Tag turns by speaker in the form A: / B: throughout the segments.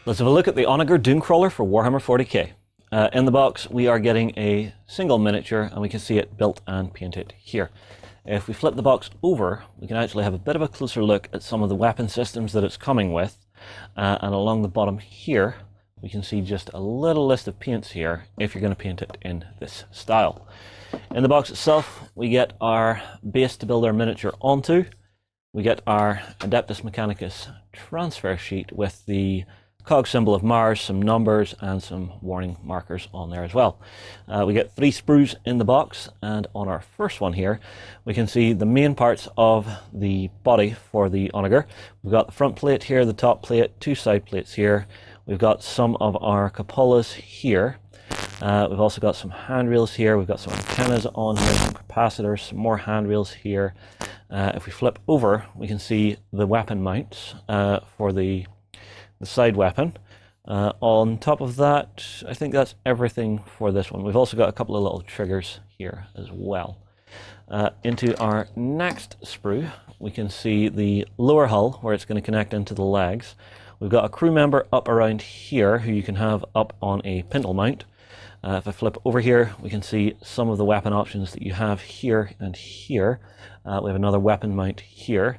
A: Let's have a look at the Onager Dunecrawler for Warhammer 40k. In the box we are getting a single miniature and we can see it built and painted here. If we flip the box over, we can actually have a bit of a closer look at some of the weapon systems that it's coming with. And along the bottom here, we can see just a little list of paints here if you're going to paint it in this style. In the box itself, we get our base to build our miniature onto. We get our Adeptus Mechanicus transfer sheet with the cog symbol of Mars, some numbers and some warning markers on there as well. We get 3 sprues in the box, and on our first one here we can see the main parts of the body for the Onager. We've got the front plate here, the top plate, 2 side plates here. We've got some of our cupolas here. We've also got some handrails here. We've got some antennas on here, some capacitors, some more handrails here. If we flip over, we can see the weapon mounts for the side weapon. On top of that, I think that's everything for this one. We've also got a couple of little triggers here as well. Into our next sprue, we can see the lower hull where it's going to connect into the legs. We've got a crew member up around here who you can have up on a pintle mount. If I flip over here, we can see some of the weapon options that you have here and here. We have another weapon mount here.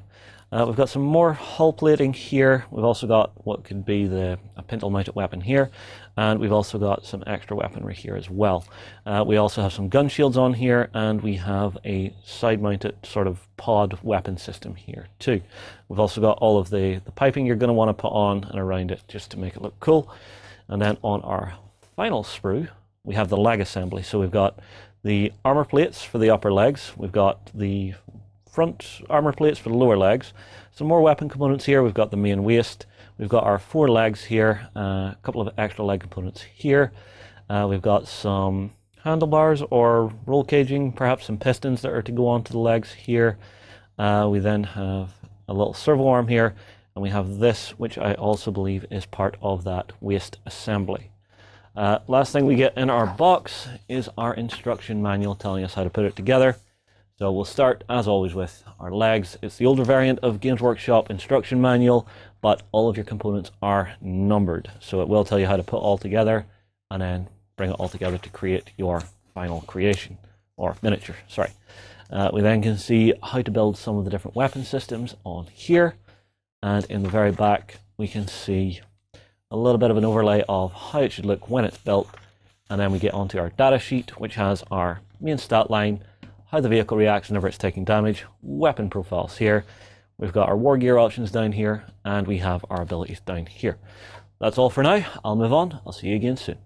A: We've got some more hull plating here. We've also got what could be a pintle mounted weapon here, and we've also got some extra weaponry here as well. We also have some gun shields on here, and we have a side mounted sort of pod weapon system here too. We've also got all of the piping you're going to want to put on and around it just to make it look cool. And then on our final sprue, we have the leg assembly. So we've got the armor plates for the upper legs. We've got the front armor plates for the lower legs. Some more weapon components here. We've got the main waist. We've got our 4 legs here, a couple of extra leg components here. We've got some handlebars or roll caging, perhaps some pistons that are to go onto the legs here. We then have a little servo arm here, and we have this, which I also believe is part of that waist assembly. Last thing we get in our box is our instruction manual telling us how to put it together. So we'll start, as always, with our legs. It's the older variant of Games Workshop instruction manual, but all of your components are numbered. So it will tell you how to put all together and then bring it all together to create your final creation, or miniature, sorry. We then can see how to build some of the different weapon systems on here. And in the very back, we can see a little bit of an overlay of how it should look when it's built. And then we get onto our data sheet, which has our main stat line, how the vehicle reacts whenever it's taking damage, weapon profiles here. We've got our war gear options down here, and we have our abilities down here. That's all for now. I'll move on. I'll see you again soon.